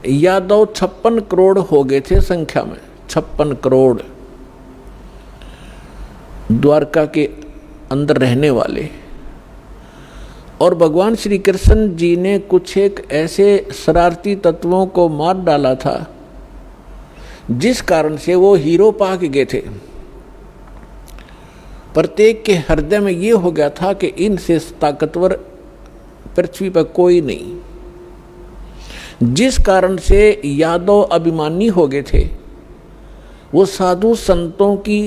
यादव 56 करोड़ हो गए थे संख्या में, 56 करोड़ द्वारका के अंदर रहने वाले। और भगवान श्री कृष्ण जी ने कुछ एक ऐसे शरारती तत्वों को मार डाला था जिस कारण से वो हीरो पाक गए थे। प्रत्येक के हृदय में ये हो गया था कि इनसे ताकतवर पृथ्वी पर कोई नहीं, जिस कारण से यादव अभिमानी हो गए थे। वो साधु संतों की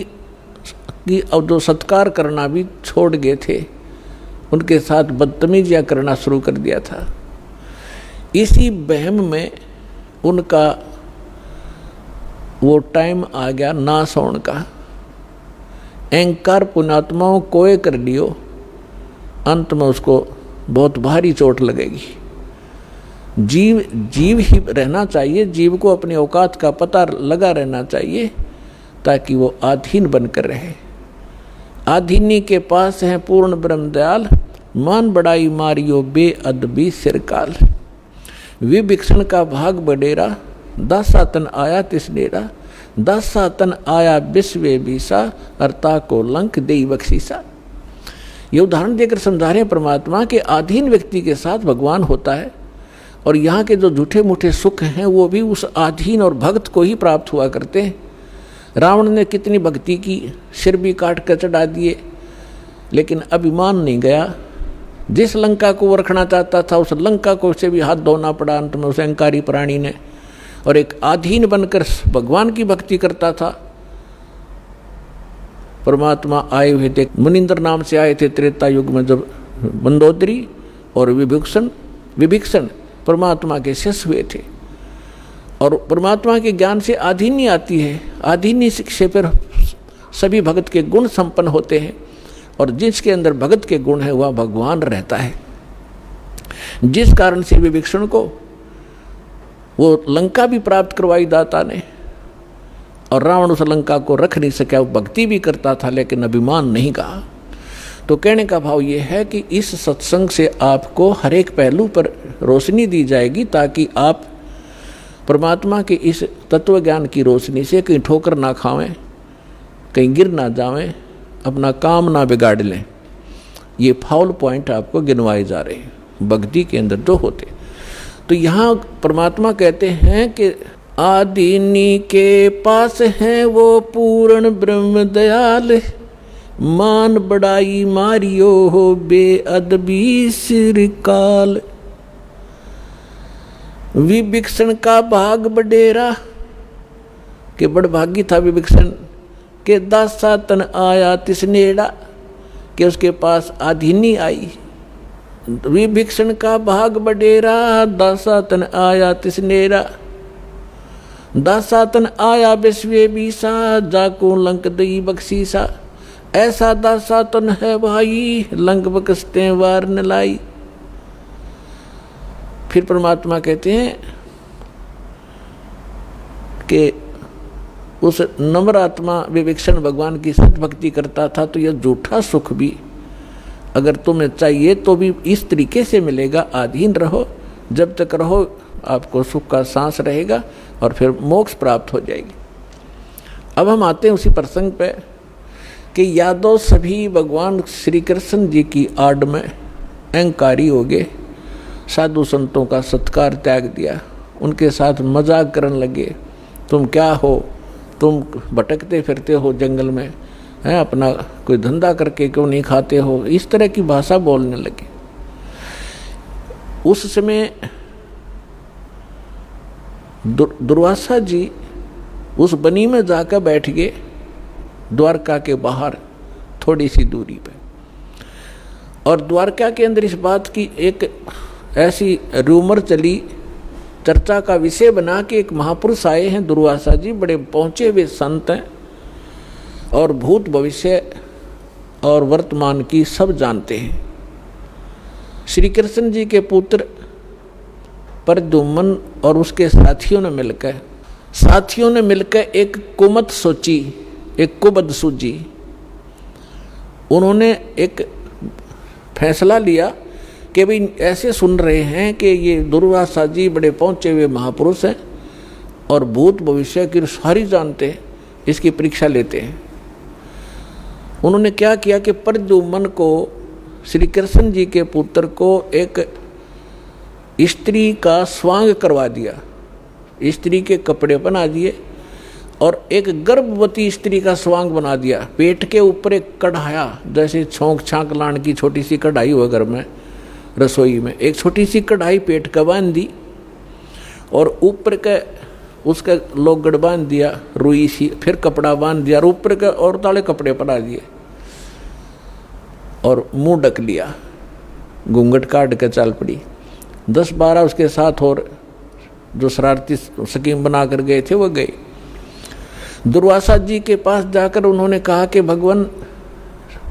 जो सत्कार करना भी छोड़ गए थे, उनके साथ बदतमीजियां करना शुरू कर दिया था। इसी बहम में उनका वो टाइम आ गया नाश होने का। अहंकार पुण्यात्माओं कोय कर लियो, अंत में उसको बहुत भारी चोट लगेगी। जीव ही रहना चाहिए, जीव को अपनी औकात का पता लगा रहना चाहिए ताकि वो आधीन बनकर रहे। आधीनी के पास है पूर्ण ब्रह्म दयाल, मान बड़ाई मारियो बेअदबी सिरकाल। विभीषण का भाग बडेरा, दासा तन आया तिस डेरा, दासा तन आया विश्वे बीसा, अर्ता को लंक देई बख्शीसा। ये उदाहरण देकर समझा रहे हैं परमात्मा के अधीन व्यक्ति के साथ भगवान होता है, और यहाँ के जो झूठे मूठे सुख हैं वो भी उस अधीन और भक्त को ही प्राप्त हुआ करते हैं। रावण ने कितनी भक्ति की, सिर भी काट कर चढ़ा दिए, लेकिन अभिमान नहीं गया। जिस लंका को वो रखना चाहता था उस लंका को से भी हाथ धोना पड़ा अंत में उस अहंकारी प्राणी ने, और एक अधीन बनकर भगवान की भक्ति करता था। परमात्मा आए हुए थे, मुनिंद्र नाम से आए थे त्रेता युग में, जब मंदोदरी और विभीषण परमात्मा के शिष्य हुए थे। और परमात्मा के ज्ञान से आधीनी आती है, आधीनी शिक्षा पर सभी भगत के गुण संपन्न होते हैं, और जिसके अंदर भगत के गुण है वह भगवान रहता है। जिस कारण से विभीषण को वो लंका भी प्राप्त करवाई दाता ने, और रावण उस लंका को रख नहीं सका। वो भक्ति भी करता था लेकिन अभिमान नहीं कहा। तो कहने का भाव ये है कि इस सत्संग से आपको हर एक पहलू पर रोशनी दी जाएगी ताकि आप परमात्मा के इस तत्व ज्ञान की रोशनी से कहीं ठोकर ना खावें, कहीं गिर ना जावें, अपना काम ना बिगाड़ लें। ये फाउल पॉइंट आपको गिनवाए जा रहे हैं भक्ति के अंदर जो होते। तो यहाँ परमात्मा कहते हैं कि आदीनी के पास है वो पूर्ण ब्रह्म दयाल, मान बड़ाई मारियो हो बेअदबी सिरकाल। विभीषण का भाग बडेरा, के बड़भागी था विभीषण, के दासा तन आया तिसनेड़ा, के उसके पास आधीनी आई। विभीषण का भाग बडेरा, दासा तन आया तिसनेड़ा, दासा तन आया विश्वे बीसा, जाको लंक दई बख्शीसा। ऐसा दासा तन है भाई, लंक बकसते वार न लाई। फिर परमात्मा कहते हैं कि उस नम्र आत्मा विभीषण भगवान की सत भक्ति करता था, तो यह झूठा सुख भी अगर तुम्हें चाहिए तो भी इस तरीके से मिलेगा। अधीन रहो, जब तक रहो आपको सुख का सांस रहेगा और फिर मोक्ष प्राप्त हो जाएगी। अब हम आते हैं उसी प्रसंग पे कि यादव सभी भगवान श्री कृष्ण जी की आड़ में अहंकारी हो गए, साधु संतों का सत्कार त्याग दिया, उनके साथ मजाक करने लगे। तुम क्या हो, तुम भटकते फिरते हो जंगल में, हैं अपना कोई धंधा करके क्यों नहीं खाते हो, इस तरह की भाषा बोलने लगे। उस समय दुर्वासा जी उस बनी में जाकर बैठ गए, द्वारका के बाहर थोड़ी सी दूरी पे। और द्वारका के अंदर इस बात की एक ऐसी रूमर चली, चर्चा का विषय बना कि एक महापुरुष आए हैं दुर्वासा जी, बड़े पहुँचे हुए संत हैं और भूत भविष्य और वर्तमान की सब जानते हैं। श्री कृष्ण जी के पुत्र प्रद्युम्न और उसके साथियों ने मिलकर एक कुमत सोची, एक कुबद सूझी। उन्होंने एक फैसला लिया कि भाई ऐसे सुन रहे हैं कि ये दुर्वासा जी बड़े पहुँचे हुए महापुरुष हैं और भूत भविष्य की सारी जानते हैं, इसकी परीक्षा लेते हैं। उन्होंने क्या किया कि प्रद्युम्न को, श्री कृष्ण जी के पुत्र को, एक स्त्री का स्वांग करवा दिया, स्त्री के कपड़े बना दिए और एक गर्भवती स्त्री का स्वांग बना दिया। पेट के ऊपर एक कढ़ाया, जैसे छोंक छांक लाने की छोटी सी कढ़ाई हुआ घर में, रसोई में एक छोटी सी कढ़ाई पेट का बांध दी और ऊपर का उसका लोगड़ बांध दिया, रुई सी, फिर कपड़ा बांध दिया और ऊपर के और ताले कपड़े पड़ा दिए और मुंह ढक लिया, घूंघट काट के चल पड़ी। 10-12 उसके साथ और जो शरारती स्कीम बना कर गए थे वो गए। दुर्वासा जी के पास जाकर उन्होंने कहा कि भगवान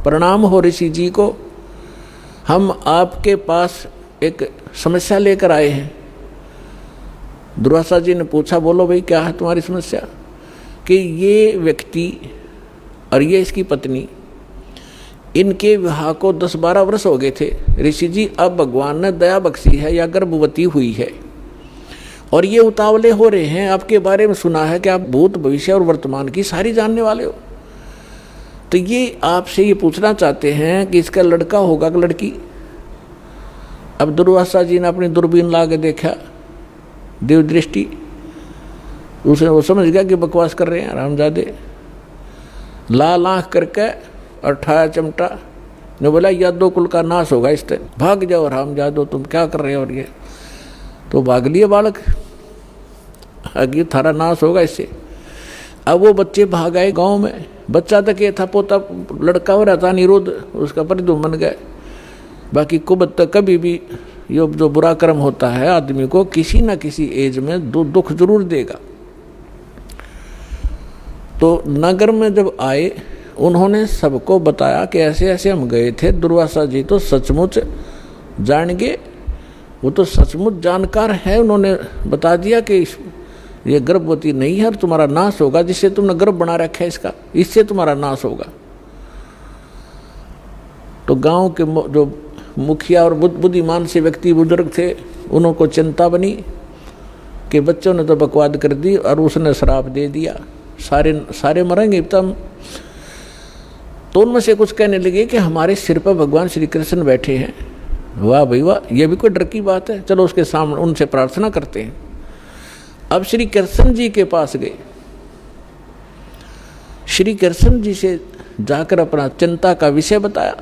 प्रणाम हो ऋषि जी को, हम आपके पास एक समस्या लेकर आए हैं। दुर्वासा जी ने पूछा, बोलो भाई क्या है तुम्हारी समस्या? कि ये व्यक्ति और ये इसकी पत्नी, इनके विवाह को 10-12 वर्ष हो गए थे ऋषि जी, अब भगवान ने दया बख्शी है या गर्भवती हुई है और ये उतावले हो रहे हैं। आपके बारे में सुना है कि आप भूत भविष्य और वर्तमान की सारी जानने वाले हो, तो ये आपसे ये पूछना चाहते हैं कि इसका लड़का होगा कि लड़की? अब दुर्वासा जी ने अपनी दूरबीन ला के देखा, देव दृष्टि, उसने वो समझ गया कि बकवास कर रहे हैं रामजादे। लाल आँख करके और ठाया चिमटा ने बोला, यादव कुल का नाश होगा इस टाइम, भाग जाओ रामजादो, तुम क्या कर रहे हो? और ये तो भाग लिए बालक, आगे थारा नाश होगा इससे। अब वो बच्चे भाग आए गांव में। बच्चा तक ये था, पोता लड़का हो रहा था निरुद्ध, उसका प्रद्युम्न बन गए। बाकी कुबत तक कभी भी ये जो बुरा कर्म होता है आदमी को किसी न किसी एज में दुख जरूर देगा। तो नगर में जब आए उन्होंने सबको बताया कि ऐसे ऐसे हम गए थे। दुर्वासा जी तो सचमुच जान गए, वो तो सचमुच जानकार है। उन्होंने बता दिया कि ये गर्भवती नहीं है और तुम्हारा नाश होगा, जिससे तुमने गर्भ बना रखा है इसका, इससे तुम्हारा नाश होगा। तो गांव के जो मुखिया और बुद्धिमान से व्यक्ति बुजुर्ग थे, उनको चिंता बनी कि बच्चों ने तो बकवाद कर दी और उसने श्राप दे दिया, सारे मरेंगे तब। तो उनमें से कुछ कहने लगे कि हमारे सिर पर भगवान श्री कृष्ण बैठे हैं। वाह भाई वाह, ये भी कोई डर की बात है, चलो उसके सामने उनसे प्रार्थना करते हैं। अब श्री कृष्ण जी के पास गए, श्री कृष्ण जी से जाकर अपना चिंता का विषय बताया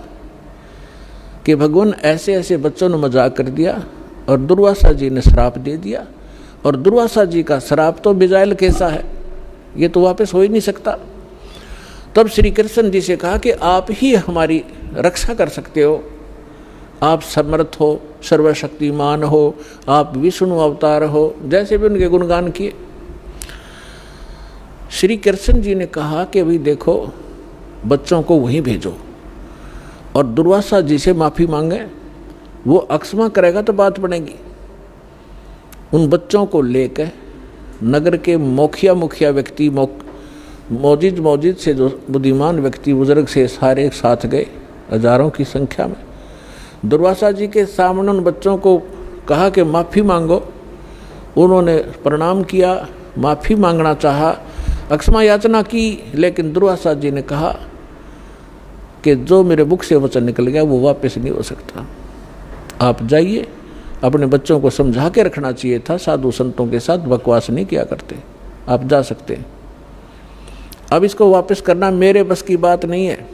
कि भगवान ऐसे ऐसे बच्चों ने मजाक कर दिया और दुर्वासा जी ने श्राप दे दिया, और दुर्वासा जी का श्राप तो बिजाइल कैसा है, ये तो वापस हो ही नहीं सकता। तब श्री कृष्ण जी से कहा कि आप ही हमारी रक्षा कर सकते हो, आप समर्थ हो, सर्वशक्तिमान हो, आप विष्णु अवतार हो, जैसे भी उनके गुणगान किए। श्री कृष्ण जी ने कहा कि भाई देखो, बच्चों को वहीं भेजो और दुर्वासा जी से माफ़ी मांगे, वो अक्षमा करेगा तो बात बनेगी। उन बच्चों को लेकर नगर के मुखिया व्यक्ति, मौजिद से जो बुद्धिमान व्यक्ति बुजुर्ग से सारे एक साथ गए, हजारों की संख्या में। दुर्वासा जी के सामने उन बच्चों को कहा कि माफ़ी मांगो। उन्होंने प्रणाम किया, माफ़ी मांगना चाहा, अक्षमा याचना की, लेकिन दुर्वासा जी ने कहा कि जो मेरे मुख से वचन निकल गया वो वापस नहीं हो सकता। आप जाइए, अपने बच्चों को समझा के रखना चाहिए था, साधु संतों के साथ बकवास नहीं किया करते, आप जा सकते हैं। अब इसको वापस करना मेरे बस की बात नहीं है।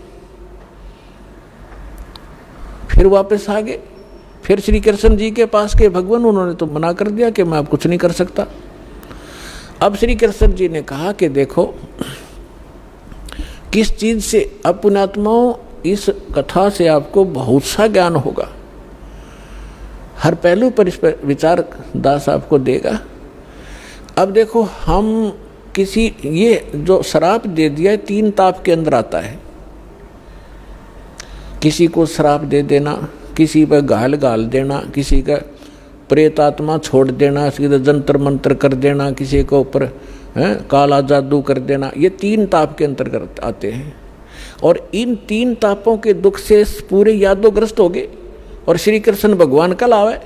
फिर वापस आ गए, फिर श्री कृष्ण जी के पास के भगवान, उन्होंने तो मना कर दिया कि मैं अब कुछ नहीं कर सकता। अब श्री कृष्ण जी ने कहा कि देखो, किस चीज से, अब पुण्यात्माओं इस कथा से आपको बहुत सा ज्ञान होगा, हर पहलू पर इस पर विचार दास आपको देगा। अब देखो, हम किसी, ये जो श्राप दे दिया है 3 ताप के अंदर आता है। किसी को श्राप दे देना, किसी पर गाल देना, किसी का प्रेत आत्मा छोड़ देना, किसी का जंतर मंत्र कर देना, किसी के ऊपर काला जादू कर देना, ये 3 ताप के अंतर्गत आते हैं। और इन 3 तापों के दुख से पूरे यादोग्रस्त हो गए। और श्री कृष्ण भगवान कल आवे।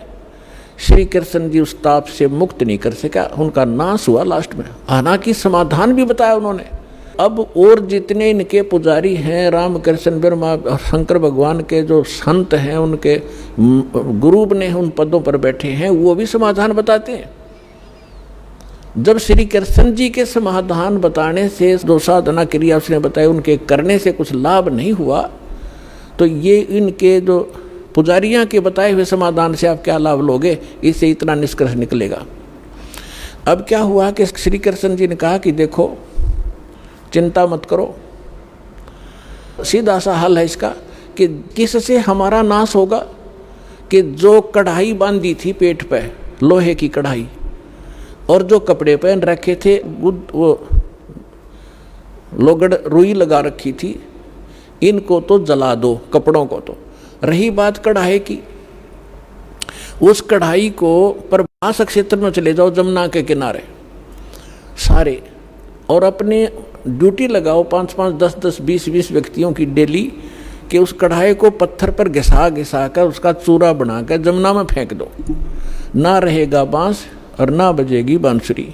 श्री कृष्ण जी उस ताप से मुक्त नहीं कर सका, उनका नाश हुआ लास्ट में। हालांकि समाधान भी बताया उन्होंने। अब और जितने इनके पुजारी हैं, रामकृष्ण ब्रह्मा और शंकर भगवान के जो संत हैं, उनके गुरु ने उन पदों पर बैठे हैं, वो भी समाधान बताते हैं। जब श्री कृष्ण जी के समाधान बताने से, जो साधना क्रिया उसने बताई, उनके करने से कुछ लाभ नहीं हुआ, तो ये इनके जो पुजारियां के बताए हुए समाधान से आप क्या लाभ लोगे, इससे इतना निष्कर्ष निकलेगा। अब क्या हुआ कि श्री कृष्ण जी ने कहा कि देखो चिंता मत करो, सीधा सा हल है इसका कि किससे हमारा नाश होगा, कि जो कढ़ाई बांधी थी पेट पे, लोहे की कढ़ाई, और जो कपड़े पहन रखे थे वो लोगड़ रुई लगा रखी थी, इनको तो जला दो, कपड़ों को तो। रही बात कढ़ाई की, उस कढ़ाई को प्रभास क्षेत्र में चले जाओ, जमुना के किनारे सारे, और अपने ड्यूटी लगाओ 5-5, 10-10, 20-20 व्यक्तियों की डेली, कि उस कढ़ाई को पत्थर पर घिसा घिसा कर उसका चूरा बनाकर जमुना में फेंक दो। ना रहेगा बांस और ना बजेगी बांसुरी।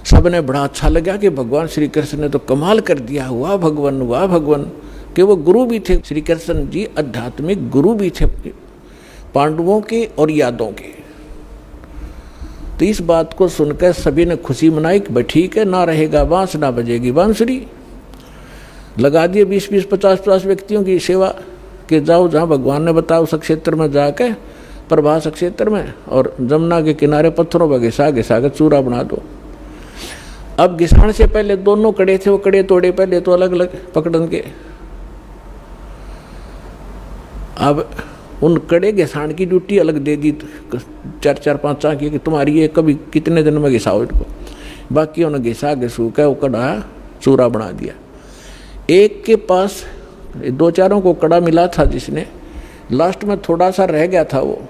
सबने बड़ा अच्छा लगा कि भगवान श्री कृष्ण ने तो कमाल कर दिया, हुआ भगवान, हुआ भगवान। कि वो गुरु भी थे, श्री कृष्ण जी आध्यात्मिक गुरु भी थे पांडवों के और यादवों के। तो इस बात को सुनकर सभी ने खुशी मनाई कि भाई ठीक है, ना रहेगा बांस ना बजेगी बांसुरी। लगा दिए 20-20, 50-50 व्यक्तियों की सेवा कि जाओ जहाँ भगवान ने बताया उस क्षेत्र में जाकर, प्रभास क्षेत्र में, और जमुना के किनारे पत्थरों पर घिसा घिसा कर चूरा बना दो। अब घिसाने से पहले दोनों कड़े थे, वो कड़े तोड़े पहले तो अलग अलग पकड़न के। अब उन कड़े घिसाण की ड्यूटी अलग दे दी 4-4-5 की, कि तुम्हारी ये कभी कितने दिन में घिसाओ इनको। बाकी उन्हें घिसा घिसू के वो कड़ा चूरा बना दिया। एक के पास 2-4 को कड़ा मिला था, जिसने लास्ट में थोड़ा सा रह गया था, वो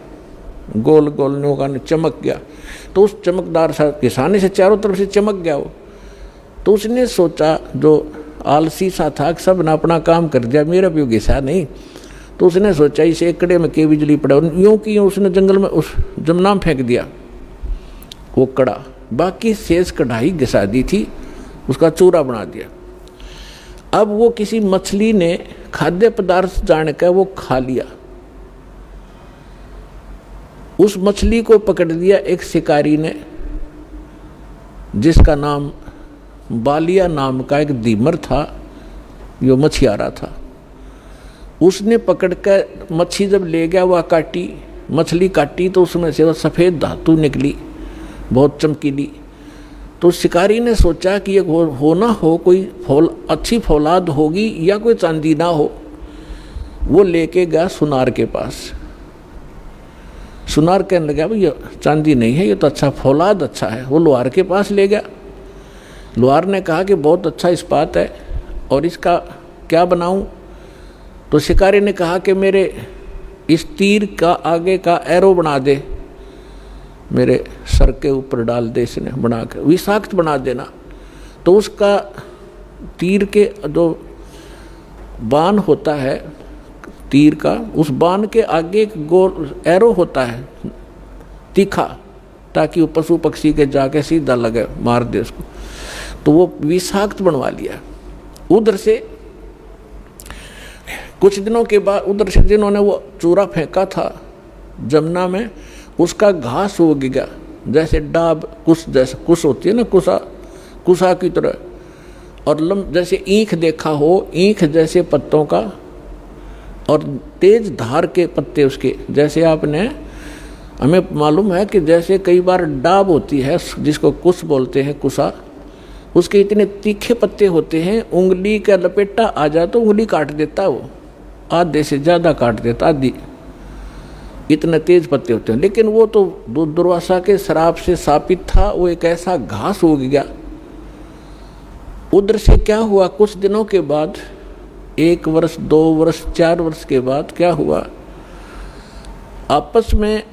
गोल गोल नोका ने चमक गया, तो उस चमकदार सा घिसाने से चारों तरफ से चमक गया वो। तो उसने सोचा, जो आलसी सा था, सब ने अपना काम कर दिया, मेरा भी घिसा नहीं। तो उसने सोचा इस एक कड़े में के बिजली पड़े, यूं की उसने जंगल में उस जमुना में फेंक दिया वो कड़ा। बाकी शेष कढ़ाई घिसा दी थी, उसका चूरा बना दिया। अब वो किसी मछली ने खाद्य पदार्थ जानकर वो खा लिया। उस मछली को पकड़ दिया एक शिकारी ने, जिसका नाम बालिया नाम का एक दीमर था, जो मछियारा था। उसने पकड़कर मच्छी जब ले गया, वह काटी, मछली काटी, तो उसमें से वह सफ़ेद धातु निकली, बहुत चमकीली। तो शिकारी ने सोचा कि ये हो ना हो कोई अच्छी फौलाद होगी या कोई चांदी ना हो। वो लेके गया सुनार के पास। सुनार कहने लगा भाई ये चांदी नहीं है, ये तो अच्छा फौलाद अच्छा है। वो लोहार के पास ले गया। लोहार ने कहा कि बहुत अच्छा इस्पात है, और इसका क्या बनाऊं? तो शिकारी ने कहा कि मेरे इस तीर का आगे का एरो बना दे, मेरे सर के ऊपर डाल दे, इसने बना कर विषाक्त बना देना। तो उसका तीर के जो बाण होता है तीर का, उस बाण के आगे एक गोल एरो होता है तीखा, ताकि वो पशु पक्षी के जाके सीधा लगे, मार दे उसको। तो वो विषाक्त बनवा लिया। उधर से कुछ दिनों के बाद, उधर से जिन्होंने वो चूरा फेंका था जमुना में, उसका घास उग गया, जैसे डाब कुश, जैसे कुश होती है ना, कुशा की तरह, और जैसे ईंख देखा हो, ईंख जैसे पत्तों का, और तेज धार के पत्ते उसके। जैसे आपने, हमें मालूम है कि जैसे कई बार डाब होती है जिसको कुश बोलते हैं, कुशा, उसके इतने तीखे पत्ते होते हैं, उंगली का लपेटा आ जाए तो उंगली काट देता है, वो आधे से ज़्यादा काट देता, आधी, इतने तेज पत्ते होते हैं। लेकिन वो तो दुर्वासा के श्राप से शापित था, वो एक ऐसा घास उग गया। उधर से क्या हुआ, कुछ दिनों के बाद, 1 वर्ष 2 वर्ष 4 वर्ष के बाद क्या हुआ, आपस में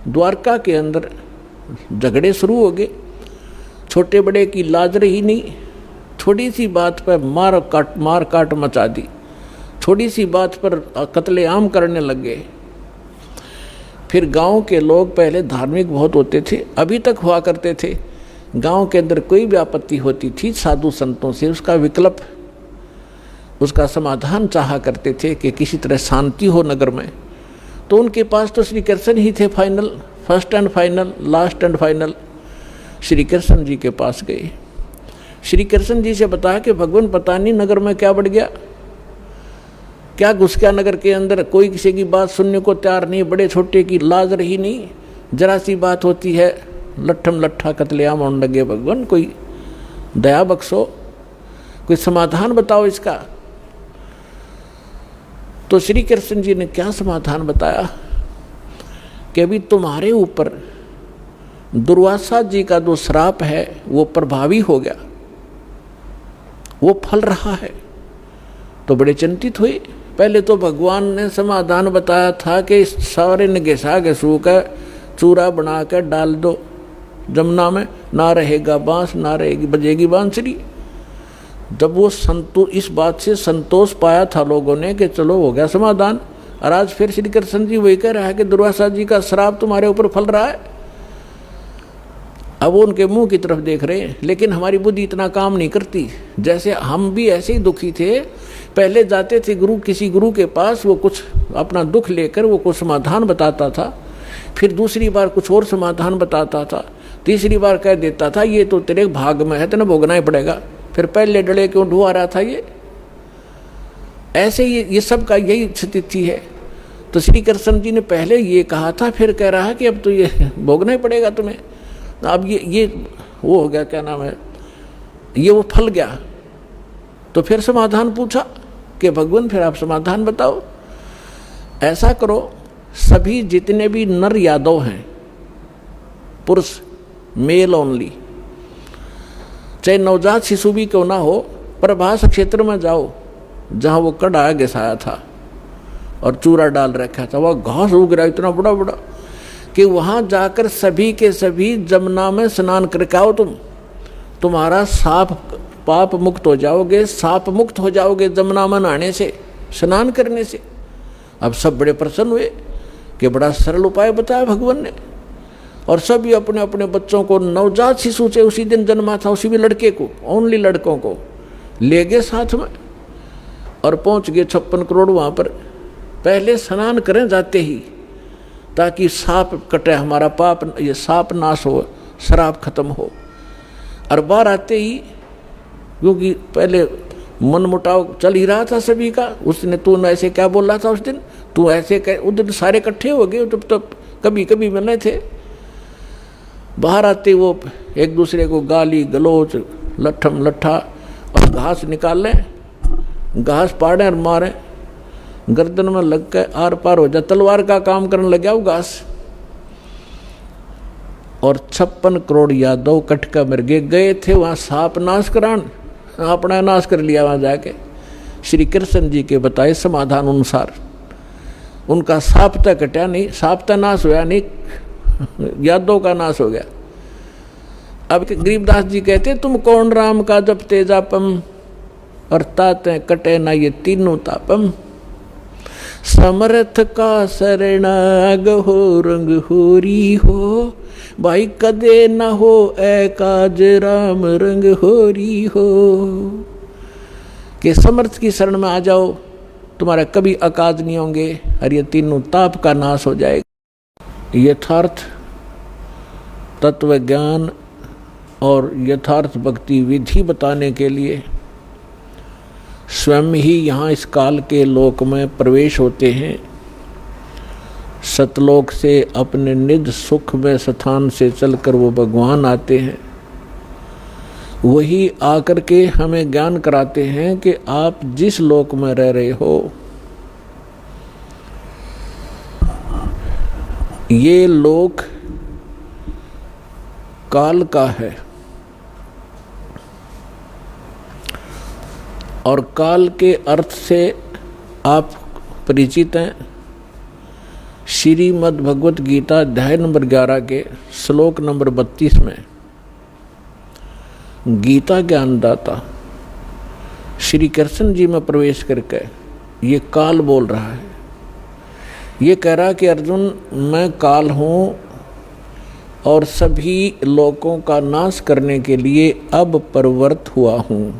द्वारका के अंदर झगड़े शुरू हो गए। छोटे बड़े की लाज रही नहीं, थोड़ी सी बात पर मार काट मचा दी, थोड़ी सी बात पर कत्लेआम करने लग गए। फिर गांव के लोग पहले धार्मिक बहुत होते थे, अभी तक हुआ करते थे। गांव के अंदर कोई भी आपत्ति होती थी साधु संतों से उसका विकल्प, उसका समाधान चाहा करते थे कि किसी तरह शांति हो नगर में। तो उनके पास तो श्री कृष्ण ही थे final, first and final, last and final. Shri Krishna ji के पास गए, श्री कृष्ण जी से बताया कि भगवान पता नहीं नगर में क्या बढ़ गया, क्या घुस गया नगर के अंदर, कोई किसी की बात सुनने को तैयार नहीं, बड़े छोटे की लाज रही नहीं, जरा सी बात होती है लट्ठम लट्ठा कतलेआम होने लगे। भगवान कोई दया बख्शो, कोई समाधान बताओ इसका। तो श्री कृष्ण जी ने क्या समाधान बताया कि अभी तुम्हारे ऊपर दुर्वासा जी का जो श्राप है वो प्रभावी हो गया, वो फल रहा है। तो बड़े चिंतित हुए। पहले तो भगवान ने समाधान बताया था कि सारे ने घिसा घिसू का चूरा बना कर डाल दो जमुना में, ना रहेगा बांस ना रहेगी बजेगी बांसुरी। जब वो इस बात से संतोष पाया था लोगों ने कि चलो हो गया समाधान, और आज फिर श्री कृष्ण जी वही कह रहा है कि दुर्वासा जी का श्राप तुम्हारे ऊपर फल रहा है। अब वो उनके मुंह की तरफ देख रहे हैं, लेकिन हमारी बुद्धि इतना काम नहीं करती। जैसे हम भी ऐसे ही दुखी थे, पहले जाते थे किसी गुरु के पास, वो कुछ अपना दुख लेकर वो कुछ समाधान बताता था, फिर दूसरी बार कुछ और समाधान बताता था, तीसरी बार कह देता था ये तो तेरे भाग में है, तेने भोगना ही पड़ेगा। फिर पहले डले क्यों ढुआ रहा था ये। ऐसे ये सब का यही स्थिति है। तो श्री कृष्ण जी ने पहले ये कहा था, फिर कह रहा है कि अब तो ये भोगना ही पड़ेगा तुम्हें। अब ये वो हो गया, क्या नाम है, ये वो फल गया। तो फिर समाधान पूछा कि भगवान फिर आप समाधान बताओ। ऐसा करो, सभी जितने भी नर यादव हैं, पुरुष मेल ओनली, चाहे नवजात शिशु भी क्यों ना हो, प्रभास क्षेत्र में जाओ जहाँ वो कड़ा घिसाया था और चूरा डाल रखा था, वह घास उग रहा इतना बड़ा बड़ा कि वहाँ जाकर सभी के सभी जमुना में स्नान करके आओ। तुम्हारा साप पाप मुक्त हो जाओगे, साप मुक्त हो जाओगे जमुना में नहाने से, स्नान करने से। अब सब बड़े प्रसन्न हुए कि बड़ा सरल उपाय बताया भगवान ने। और सभी अपने अपने बच्चों को, नवजात शिशु से उसी दिन जन्मा था उसी भी लड़के को, ओनली लड़कों को ले गए साथ में और पहुंच गए 56 करोड़ वहाँ पर। पहले स्नान करें जाते ही, ताकि साप कटे, हमारा पाप, ये साप नाश हो, शराब खत्म हो। और बाहर आते ही, क्योंकि पहले मन मुटाव चल ही रहा था सभी का, उसने तू ऐसे क्या बोल रहा था उस दिन, तू ऐसे उस दिन सारे इकट्ठे हो गए, तब कभी कभी मिले थे। बाहर आते वो एक दूसरे को गाली गलोच लट्ठम लट्ठा और घास निकाल लें, घास पाड़े और मारे, गर्दन में लग के आर पार हो जाए, तलवार का काम करने लग गया वो घास। और 56 करोड़ यादव कटका मर गए थे वहाँ साप नाश करान, अपना नाश कर लिया वहाँ जाके। श्री कृष्ण जी के बताए समाधान अनुसार उनका साप तक कटा नहीं, साप तक नाश होया नहीं, यादव का नाश हो गया। अब गरीबदास जी कहते तुम कौन राम का जब तेजापम और ताते कटे ना ये तीनों तापम, समर्थ का शरणाग हो रंग होरी हो, भाई कदे न हो ए काज राम रंग होरी हो। कि समर्थ की शरण में आ जाओ, तुम्हारा कभी अकाज नहीं होंगे और ये तीनों ताप का नाश हो जाएगा। यथार्थ तत्व ज्ञान और यथार्थ भक्ति विधि बताने के लिए स्वयं ही यहाँ इस काल के लोक में प्रवेश होते हैं। सतलोक से अपने निज सुख में स्थान से चलकर वो भगवान आते हैं। वही आकर के हमें ज्ञान कराते हैं कि आप जिस लोक में रह रहे हो, ये लोक काल का है और काल के अर्थ से आप परिचित हैं। श्रीमद् भगवत गीता अध्याय नंबर 11 के श्लोक नंबर 32 में गीता ज्ञानदाता श्री कृष्ण जी में प्रवेश करके ये काल बोल रहा है ये कह रहा कि अर्जुन मैं काल हूँ और सभी लोगों का नाश करने के लिए अब प्रवृत्त हुआ हूँ।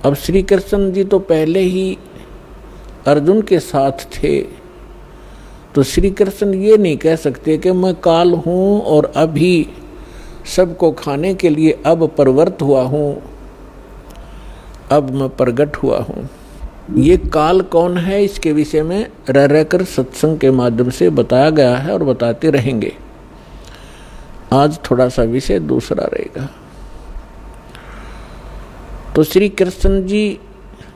अब श्री कृष्ण जी तो पहले ही अर्जुन के साथ थे, तो श्री कृष्ण ये नहीं कह सकते कि मैं काल हूँ और अभी सबको खाने के लिए अब प्रवृत्त हुआ हूँ, अब मैं प्रकट हुआ हूँ। ये काल कौन है, इसके विषय में रह रहकर सत्संग के माध्यम से बताया गया है और बताते रहेंगे। आज थोड़ा सा विषय दूसरा रहेगा। तो श्री कृष्ण जी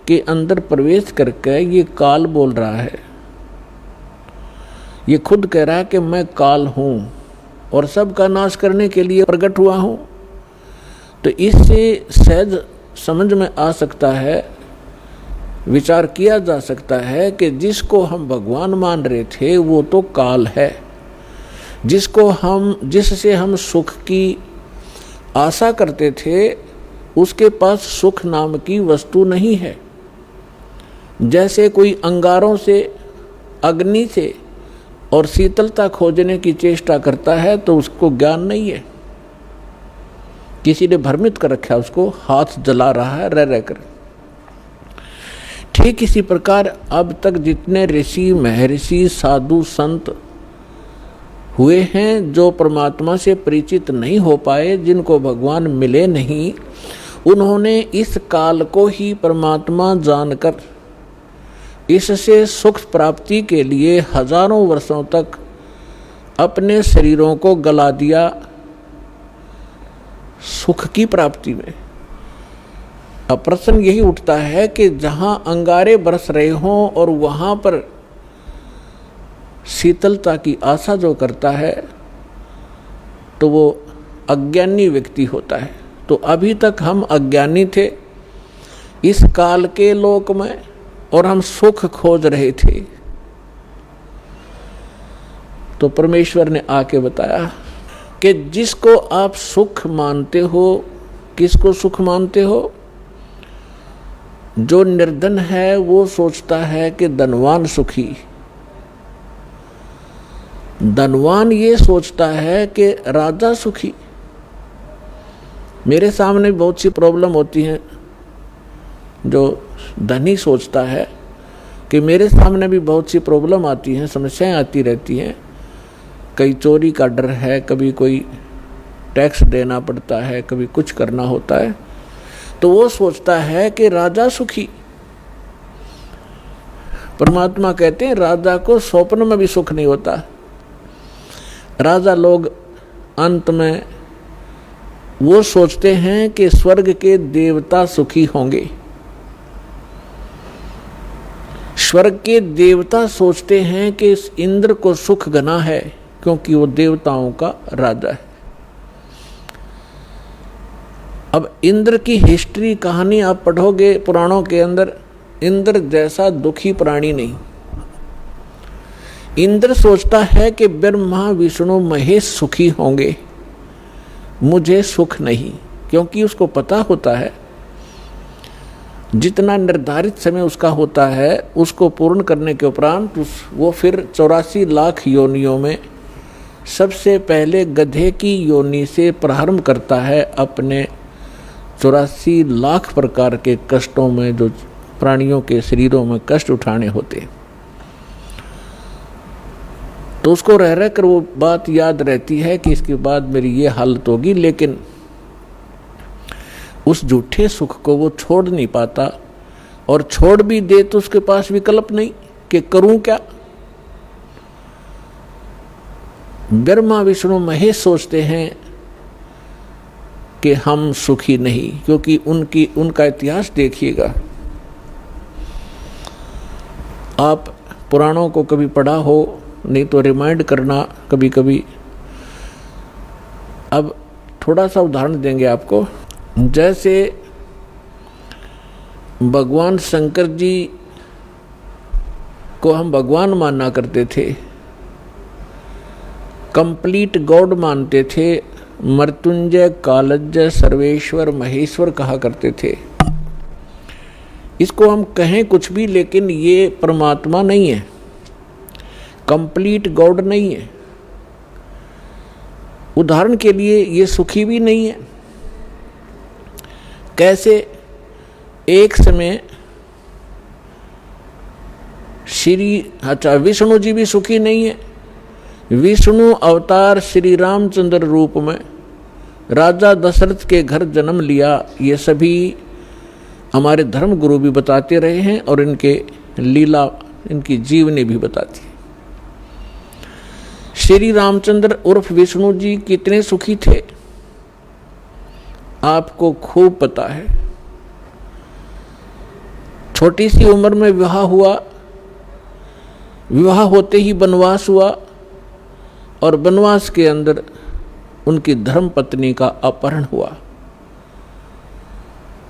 के अंदर प्रवेश करके ये काल बोल रहा है, ये खुद कह रहा है कि मैं काल हूँ और सबका नाश करने के लिए प्रकट हुआ हूँ। तो इससे सहज समझ में आ सकता है, विचार किया जा सकता है कि जिसको हम भगवान मान रहे थे वो तो काल है, जिससे हम सुख की आशा करते थे उसके पास सुख नाम की वस्तु नहीं है। जैसे कोई अंगारों से, अग्नि से और शीतलता खोजने की चेष्टा करता है तो उसको ज्ञान नहीं है, किसी ने भ्रमित कर रखा है, उसको हाथ जला रहा है रह रहकर। ठीक इसी प्रकार अब तक जितने ऋषि, महर्षि, साधु, संत हुए हैं जो परमात्मा से परिचित नहीं हो पाए, जिनको भगवान मिले नहीं, उन्होंने इस काल को ही परमात्मा जानकर इससे सुख प्राप्ति के लिए हजारों वर्षों तक अपने शरीरों को गला दिया सुख की प्राप्ति में। अब प्रश्न यही उठता है कि जहां अंगारे बरस रहे हों और वहां पर शीतलता की आशा जो करता है तो वो अज्ञानी व्यक्ति होता है। तो अभी तक हम अज्ञानी थे इस काल के लोक में और हम सुख खोज रहे थे। तो परमेश्वर ने आके बताया कि जिसको आप सुख मानते हो, किसको सुख मानते हो? जो निर्धन है वो सोचता है कि धनवान सुखी, धनवान ये सोचता है कि राजा सुखी। मेरे सामने बहुत सी प्रॉब्लम होती हैं, जो धनी सोचता है कि मेरे सामने भी बहुत सी प्रॉब्लम आती हैं, समस्याएं आती रहती हैं। कहीं चोरी का डर है, कभी कोई टैक्स देना पड़ता है, कभी कुछ करना होता है, तो वो सोचता है कि राजा सुखी। परमात्मा कहते हैं राजा को स्वप्न में भी सुख नहीं होता। राजा लोग अंत में वो सोचते हैं कि स्वर्ग के देवता सुखी होंगे। स्वर्ग के देवता सोचते हैं कि इस इंद्र को सुख घना है क्योंकि वो देवताओं का राजा है। अब इंद्र की हिस्ट्री, कहानी आप पढ़ोगे पुराणों के अंदर, इंद्र जैसा दुखी प्राणी नहीं। इंद्र सोचता है कि ब्रह्मा, विष्णु, महेश सुखी होंगे, मुझे सुख नहीं, क्योंकि उसको पता होता है जितना निर्धारित समय उसका होता है उसको पूर्ण करने के उपरांत वो फिर 84 लाख योनियों में सबसे पहले गधे की योनि से प्रारंभ करता है अपने 84 लाख प्रकार के कष्टों में, जो प्राणियों के शरीरों में कष्ट उठाने होते। तो उसको रह रह कर वो बात याद रहती है कि इसके बाद मेरी ये हालत होगी, लेकिन उस झूठे सुख को वो छोड़ नहीं पाता, और छोड़ भी दे तो उसके पास विकल्प नहीं कि करूं क्या। ब्रह्मा, विष्णु, महेश सोचते हैं कि हम सुखी नहीं, क्योंकि उनका इतिहास देखिएगा। आप पुराणों को कभी पढ़ा हो, नहीं तो रिमाइंड करना कभी कभी। अब थोड़ा सा उदाहरण देंगे आपको। जैसे भगवान शंकर जी को हम भगवान माना करते थे, कंप्लीट गॉड मानते थे, मृत्युंजय, कालज्ञ, सर्वेश्वर, महेश्वर कहा करते थे। इसको हम कहें कुछ भी, लेकिन ये परमात्मा नहीं है। कंप्लीट गॉड नहीं है। उदाहरण के लिए ये सुखी भी नहीं है। कैसे? एक समय विष्णु जी भी सुखी नहीं है। विष्णु अवतार श्री रामचंद्र रूप में राजा दशरथ के घर जन्म लिया। ये सभी हमारे धर्म गुरु भी बताते रहे हैं और इनके लीला, इनकी जीवनी भी बताती है। श्री रामचंद्र उर्फ विष्णु जी कितने सुखी थे आपको खूब पता है। छोटी सी उम्र में विवाह हुआ, विवाह होते ही वनवास हुआ और वनवास के अंदर उनकी धर्म पत्नी का अपहरण हुआ।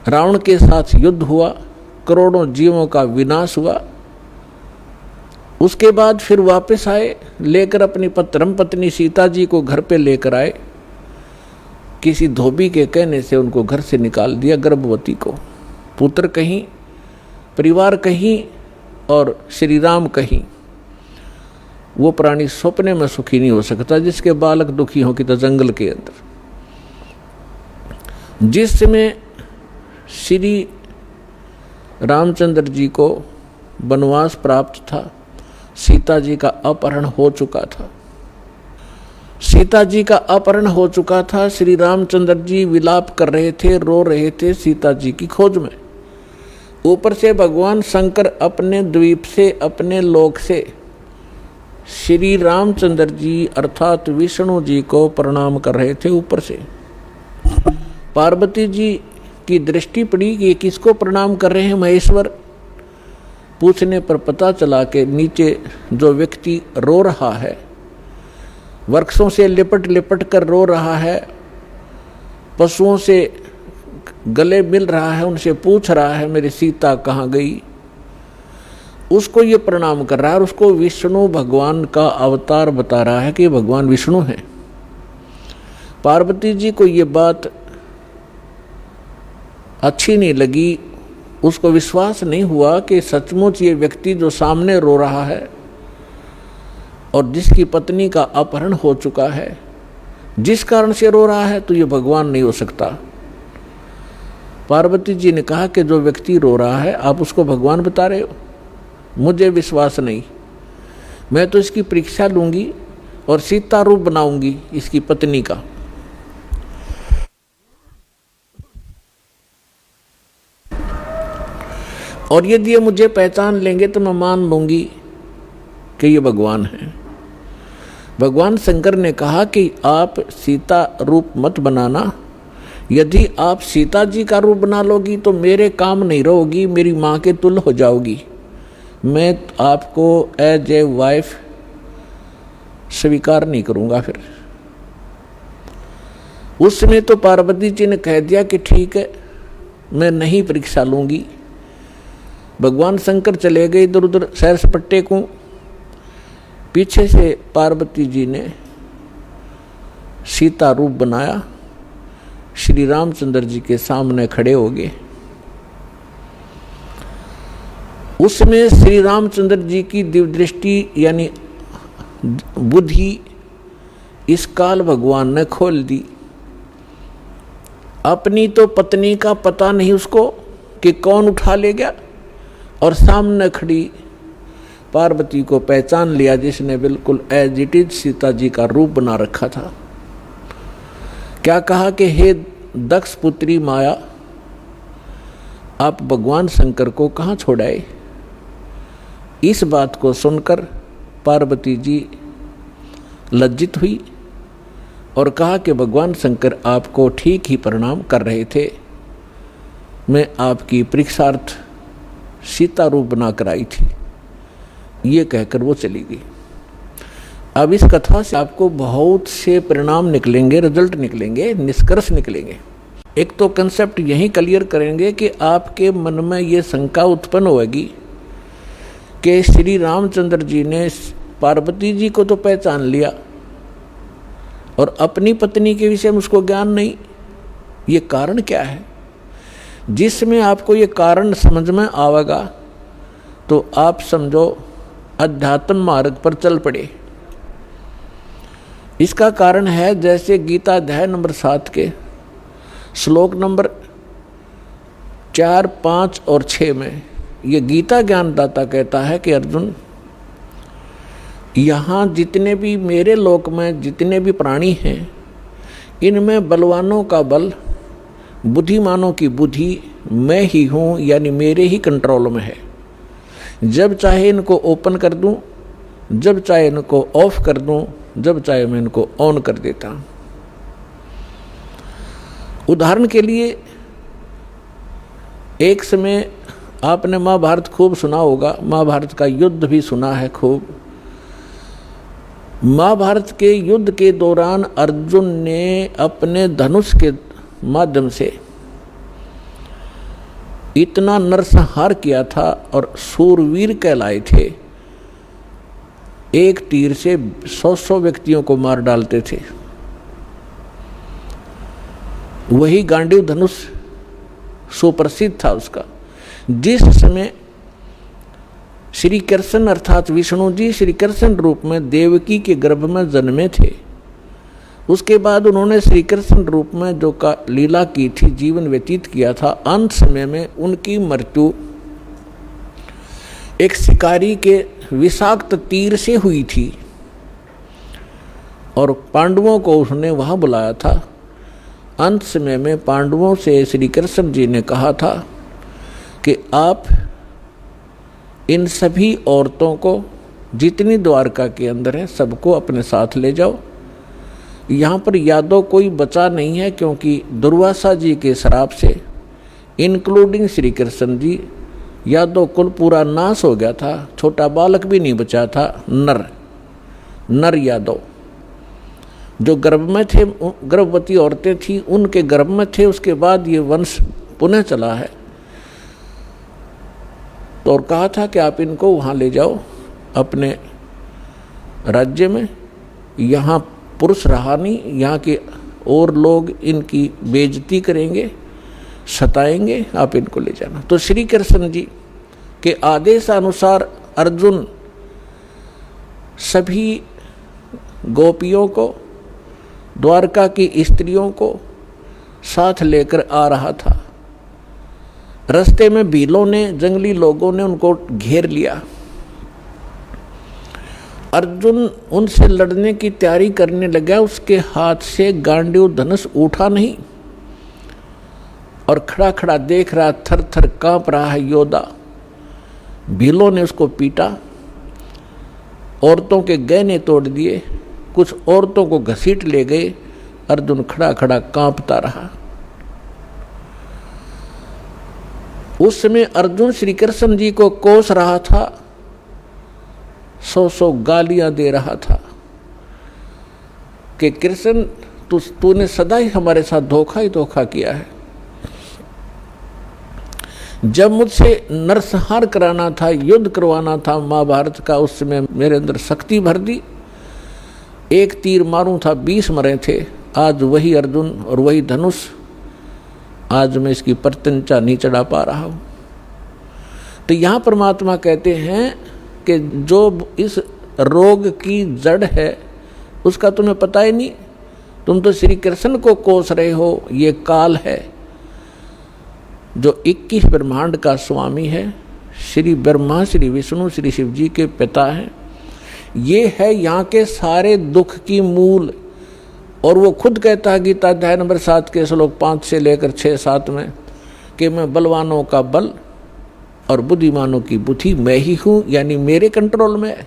रावण के साथ युद्ध हुआ, करोड़ों जीवों का विनाश हुआ। उसके बाद फिर वापस आए, लेकर अपनी धर्म पत्नी सीता जी को घर पे लेकर आए। किसी धोबी के कहने से उनको घर से निकाल दिया, गर्भवती को। पुत्र कहीं, परिवार कहीं और श्री राम कहीं। वो प्राणी सपने में सुखी नहीं हो सकता जिसके बालक दुखी हो कि तो जंगल के अंदर। जिस समय श्री रामचंद्र जी को वनवास प्राप्त था, सीता जी का अपहरण हो चुका था। सीता जी का अपहरण हो चुका था। श्री रामचंद्र जी विलाप कर रहे थे, रो रहे थे सीता जी की खोज में। ऊपर से भगवान शंकर अपने द्वीप से, अपने लोक से श्री रामचंद्र जी अर्थात विष्णु जी को प्रणाम कर रहे थे। ऊपर से पार्वती जी की दृष्टि पड़ी कि ये किसको प्रणाम कर रहे हैं महेश्वर। पूछने पर पता चला कि नीचे जो व्यक्ति रो रहा है, वृक्षों से लिपट लिपट कर रो रहा है, पशुओं से गले मिल रहा है, उनसे पूछ रहा है मेरी सीता कहाँ गई, उसको ये प्रणाम कर रहा है और उसको विष्णु भगवान का अवतार बता रहा है कि भगवान विष्णु हैं। पार्वती जी को ये बात अच्छी नहीं लगी, उसको विश्वास नहीं हुआ कि सचमुच ये व्यक्ति जो सामने रो रहा है और जिसकी पत्नी का अपहरण हो चुका है, जिस कारण से रो रहा है, तो ये भगवान नहीं हो सकता। पार्वती जी ने कहा कि जो व्यक्ति रो रहा है आप उसको भगवान बता रहे हो, मुझे विश्वास नहीं। मैं तो इसकी परीक्षा लूंगी और सीता रूप बनाऊंगी इसकी पत्नी का। और यदि ये मुझे पहचान लेंगे तो मैं मान लूंगी कि ये भगवान है। भगवान शंकर ने कहा कि आप सीता रूप मत बनाना। यदि आप सीता जी का रूप बना लोगी तो मेरे काम नहीं रहोगी, मेरी माँ के तुल्य हो जाओगी। मैं आपको एज ए वाइफ स्वीकार नहीं करूँगा। फिर उस समय तो पार्वती जी ने कह दिया कि ठीक है, मैं नहीं परीक्षा लूँगी। भगवान शंकर चले गए इधर उधर सैर सपट्टे को। पीछे से पार्वती जी ने सीता रूप बनाया, श्री रामचंद्र जी के सामने खड़े हो गए। उसमें श्री रामचंद्र जी की दिव्य दृष्टि यानी बुद्धि इस काल भगवान ने खोल दी। अपनी तो पत्नी का पता नहीं उसको कि कौन उठा ले गया, और सामने खड़ी पार्वती को पहचान लिया जिसने बिल्कुल as it is Sita ji का रूप बना रखा था। क्या कहा कि हे दक्ष पुत्री माया, आप भगवान शंकर को कहाँ छोड़ाए। इस बात को सुनकर पार्वती जी लज्जित हुई और कहा कि भगवान शंकर आपको ठीक ही प्रणाम कर रहे थे, मैं आपकी परीक्षार्थ सीता रूप बनाकर आई थी। ये कहकर वो चली गई। अब इस कथा से आपको बहुत से परिणाम निकलेंगे, रिजल्ट निकलेंगे, निष्कर्ष निकलेंगे। एक तो कंसेप्ट यही क्लियर करेंगे कि आपके मन में ये शंका उत्पन्न होगी कि श्री रामचंद्र जी ने पार्वती जी को तो पहचान लिया और अपनी पत्नी के विषय में उसको ज्ञान नहीं। ये कारण क्या है? जिसमें आपको ये कारण समझ में आवेगा तो आप समझो अध्यात्म मार्ग पर चल पड़े। इसका कारण है जैसे गीता अध्याय नंबर 7 के श्लोक नंबर 4, 5 और 6 में ये गीता ज्ञानदाता कहता है कि अर्जुन, यहाँ जितने भी मेरे लोक में जितने भी प्राणी हैं, इनमें बलवानों का बल, बुद्धिमानों की बुद्धि मैं ही हूँ, यानी मेरे ही कंट्रोल में है। जब चाहे इनको ओपन कर दूँ, जब चाहे इनको ऑफ कर दूँ, जब चाहे मैं इनको ऑन कर देता हूँ। उदाहरण के लिए एक समय आपने महाभारत खूब सुना होगा, महाभारत का युद्ध भी सुना है खूब। महाभारत के युद्ध के दौरान अर्जुन ने अपने धनुष के माध्यम से इतना नरसंहार किया था और सूरवीर कहलाए थे। एक तीर से 100 व्यक्तियों को मार डालते थे। वही गांडीव धनुष सुप्रसिद्ध था उसका। जिस समय श्री कृष्ण अर्थात विष्णु जी श्री कृष्ण रूप में देवकी के गर्भ में जन्मे थे, उसके बाद उन्होंने श्री कृष्ण रूप में जो का लीला की थी, जीवन व्यतीत किया था, अंत समय में उनकी मृत्यु एक शिकारी के विषाक्त तीर से हुई थी और पांडवों को उसने वहां बुलाया था। अंत समय में पांडवों से श्री कृष्ण जी ने कहा था कि आप इन सभी औरतों को जितनी द्वारका के अंदर है सबको अपने साथ ले जाओ। यहाँ पर यादव कोई बचा नहीं है, क्योंकि दुर्वासा जी के श्राप से इंक्लूडिंग श्री कृष्ण जी यादव कुल पूरा नाश हो गया था। छोटा बालक भी नहीं बचा था। नर यादव जो गर्भ में थे, गर्भवती औरतें थी उनके गर्भ में थे। उसके बाद ये वंश पुनः चला है। तो और कहा था कि आप इनको वहाँ ले जाओ अपने राज्य में। यहाँ पुरुष रहा नहीं, यहाँ के और लोग इनकी बेइज्जती करेंगे, सताएंगे, आप इनको ले जाना। तो श्री कृष्ण जी के आदेश अनुसार अर्जुन सभी गोपियों को, द्वारका की स्त्रियों को साथ लेकर आ रहा था। रास्ते में भीलों ने, जंगली लोगों ने उनको घेर लिया। अर्जुन उनसे लड़ने की तैयारी करने लगा। उसके हाथ से गांडीव धनुष उठा नहीं और खड़ा खड़ा देख रहा, थर थर कांप रहा है योद्धा। भीलों ने उसको पीटा, औरतों के गहने तोड़ दिए, कुछ औरतों को घसीट ले गए। अर्जुन खड़ा खड़ा कांपता रहा। उस समय अर्जुन श्री कृष्ण जी को कोस रहा था, 100 गालियां दे रहा था कि कृष्ण तूने सदा ही हमारे साथ धोखा ही धोखा किया है। जब मुझसे नरसंहार कराना था, युद्ध करवाना था महाभारत का, उस समय मेरे अंदर शक्ति भर दी। एक तीर मारूं था 20 मरे थे। आज वही अर्जुन और वही धनुष, आज मैं इसकी प्रत्यंचा नहीं चढ़ा पा रहा हूं। तो यहां परमात्मा कहते हैं कि जो इस रोग की जड़ है उसका तुम्हें पता ही नहीं। तुम तो श्री कृष्ण को कोस रहे हो। ये काल है जो 21 ब्रह्मांड का स्वामी है। श्री ब्रह्मा, श्री विष्णु, श्री शिव जी के पिता हैं। ये है यहाँ के सारे दुख की मूल। और वो खुद कहता है गीता अध्याय नंबर 7 के श्लोक 5 से लेकर 6, 7 में कि मैं बलवानों का बल और बुद्धिमानों की बुद्धि मैं ही हूँ, यानी मेरे कंट्रोल में है।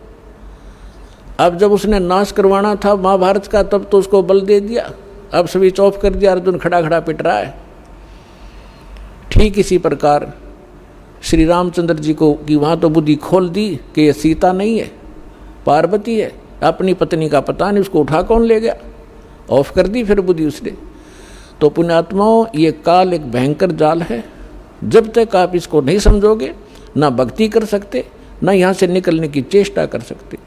अब जब उसने नाश करवाना था महाभारत का, तब तो उसको बल दे दिया, अब स्विच ऑफ कर दिया। अर्जुन खड़ा खड़ा पिट रहा है। ठीक इसी प्रकार श्री रामचंद्र जी को कि वहाँ तो बुद्धि खोल दी कि ये सीता नहीं है, पार्वती है। अपनी पत्नी का पता नहीं, उसको उठा कौन ले गया, ऑफ कर दी फिर बुद्धि उसने। तो पुण्यात्माओं, ये काल एक भयंकर जाल है। जब तक आप इसको नहीं समझोगे, ना भक्ति कर सकते, ना यहाँ से निकलने की चेष्टा कर सकते।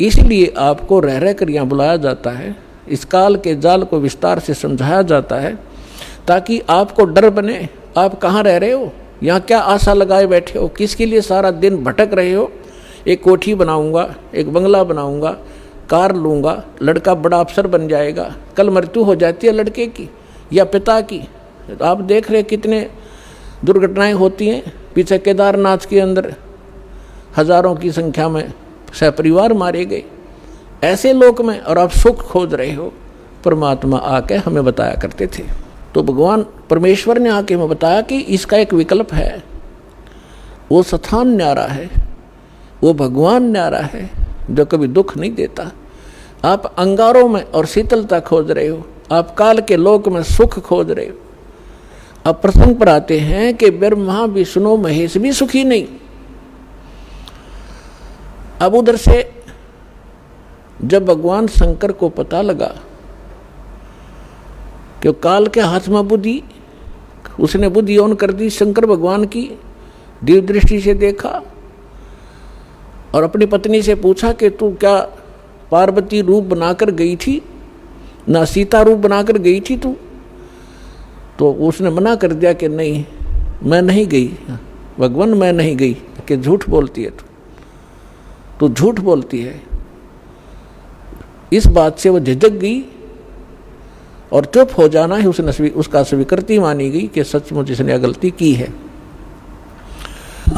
इसलिए आपको रह रह कर यहाँ बुलाया जाता है, इस काल के जाल को विस्तार से समझाया जाता है, ताकि आपको डर बने। आप कहाँ रह रहे हो, यहाँ क्या आशा लगाए बैठे हो, किसके लिए सारा दिन भटक रहे हो। एक कोठी बनाऊंगा, एक बंगला बनाऊंगा, कार लूंगा, लड़का बड़ा अफसर बन जाएगा। कल मृत्यु हो जाती है लड़के की या पिता की, तो आप देख रहे कितने दुर्घटनाएं होती हैं। पीछे केदारनाथ के अंदर हजारों की संख्या में सहपरिवार मारे गए ऐसे लोक में, और आप सुख खोज रहे हो। परमात्मा आके हमें बताया करते थे। तो भगवान परमेश्वर ने आके हमें बताया कि इसका एक विकल्प है। वो स्थान न्यारा है, वो भगवान न्यारा है जो कभी दुख नहीं देता। आप अंगारों में और शीतलता खोज रहे हो, आप काल के लोक में सुख खोज रहे हो। अब प्रसंग पर आते हैं कि ब्रह्मा विष्णु महेश भी सुखी नहीं। अब उधर से जब भगवान शंकर को पता लगा कि काल के हाथ में बुद्धि, उसने बुद्धि ऑन कर दी शंकर भगवान की, दिव्य दृष्टि से देखा और अपनी पत्नी से पूछा कि तू क्या पार्वती रूप बनाकर गई थी, ना सीता रूप बनाकर गई थी तू? तो उसने मना कर दिया कि नहीं, मैं नहीं गई भगवान, मैं नहीं गई। कि झूठ बोलती है तू झूठ बोलती है। इस बात से वो झिझक गई और चुप हो जाना ही उसका स्वीकृति मानी गई कि सचमुच इसने गलती की है।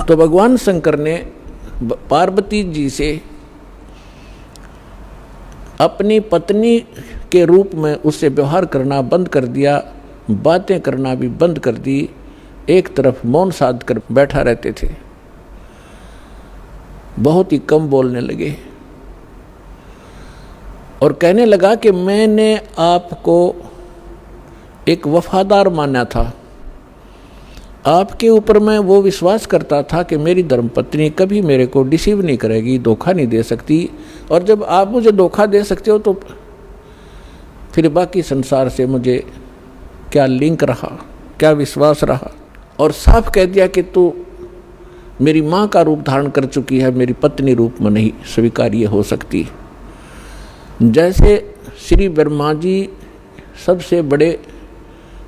तो भगवान शंकर ने पार्वती जी से अपनी पत्नी के रूप में उससे व्यवहार करना बंद कर दिया, बातें करना भी बंद कर दी, एक तरफ मौन साध कर बैठा रहते थे, बहुत ही कम बोलने लगे और कहने लगा कि मैंने आपको एक वफादार माना था, आपके ऊपर मैं वो विश्वास करता था कि मेरी धर्मपत्नी कभी मेरे को डिसीव नहीं करेगी, धोखा नहीं दे सकती, और जब आप मुझे धोखा दे सकते हो तो फिर बाकी संसार से मुझे क्या लिंक रहा, क्या विश्वास रहा। और साफ कह दिया कि तू मेरी माँ का रूप धारण कर चुकी है, मेरी पत्नी रूप में नहीं स्वीकार्य हो सकती। जैसे श्री ब्रह्मा जी सबसे बड़े,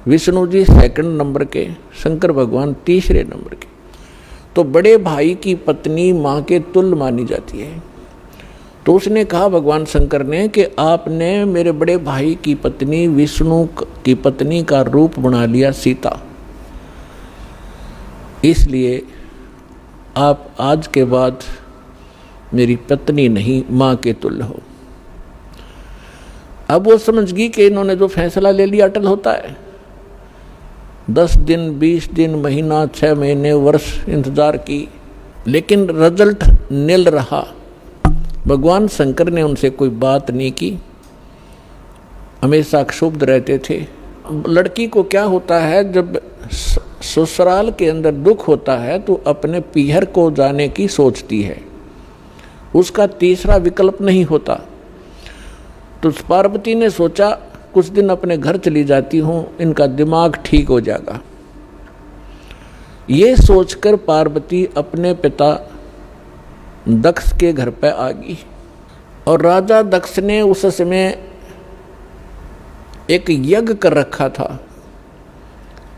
विष्णु जी सेकंड नंबर के, शंकर भगवान तीसरे नंबर के, तो बड़े भाई की पत्नी माँ के तुल्य मानी जाती है। तो उसने कहा भगवान शंकर ने कि आपने मेरे बड़े भाई की पत्नी विष्णु की पत्नी का रूप बना लिया सीता, इसलिए आप आज के बाद मेरी पत्नी नहीं माँ के तुल्य हो। अब वो समझ गई कि इन्होंने जो फैसला ले लिया अटल होता है। 10 दिन 20 दिन महीना 6 महीने वर्ष इंतजार की, लेकिन रिजल्ट नील रहा। भगवान शंकर ने उनसे कोई बात नहीं की, हमेशा क्षुब्ध रहते थे। लड़की को क्या होता है, जब ससुराल के अंदर दुख होता है तो अपने पीहर को जाने की सोचती है, उसका तीसरा विकल्प नहीं होता। तो पार्वती ने सोचा कुछ दिन अपने घर चली जाती हूँ, इनका दिमाग ठीक हो जाएगा। ये सोचकर पार्वती अपने पिता दक्ष के घर पर आ गई, और राजा दक्ष ने उस समय एक यज्ञ कर रखा था,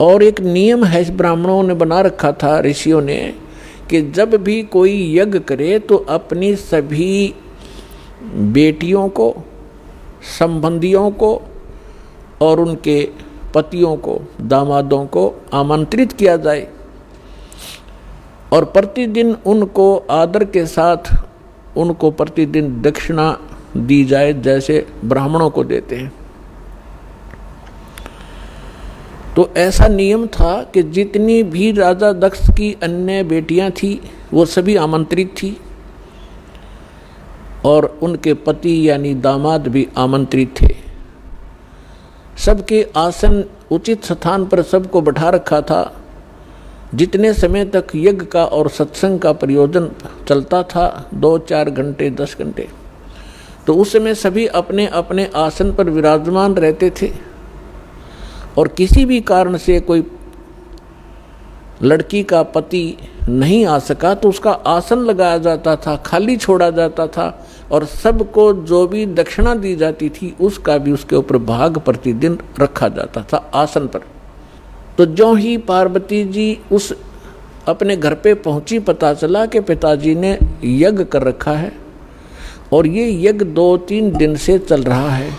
और एक नियम है ब्राह्मणों ने बना रखा था, ऋषियों ने, कि जब भी कोई यज्ञ करे तो अपनी सभी बेटियों को, संबंधियों को और उनके पतियों को, दामादों को आमंत्रित किया जाए और प्रतिदिन उनको आदर के साथ उनको प्रतिदिन दक्षिणा दी जाए, जैसे ब्राह्मणों को देते हैं। तो ऐसा नियम था कि जितनी भी राजा दक्ष की अन्य बेटियां थी वो सभी आमंत्रित थी, और उनके पति यानी दामाद भी आमंत्रित थे। सबके आसन उचित स्थान पर सबको बैठा रखा था। जितने समय तक यज्ञ का और सत्संग का प्रयोजन चलता था, 2-4 घंटे 10 घंटे, तो उस समय सभी अपने अपने आसन पर विराजमान रहते थे। और किसी भी कारण से कोई लड़की का पति नहीं आ सका तो उसका आसन लगाया जाता था, खाली छोड़ा जाता था, और सबको जो भी दक्षिणा दी जाती थी उसका भी उसके ऊपर भाग प्रतिदिन रखा जाता था आसन पर। तो जो ही पार्वती जी उस अपने घर पे पहुंची, पता चला कि पिताजी ने यज्ञ कर रखा है और ये यज्ञ 2-3 दिन से चल रहा है।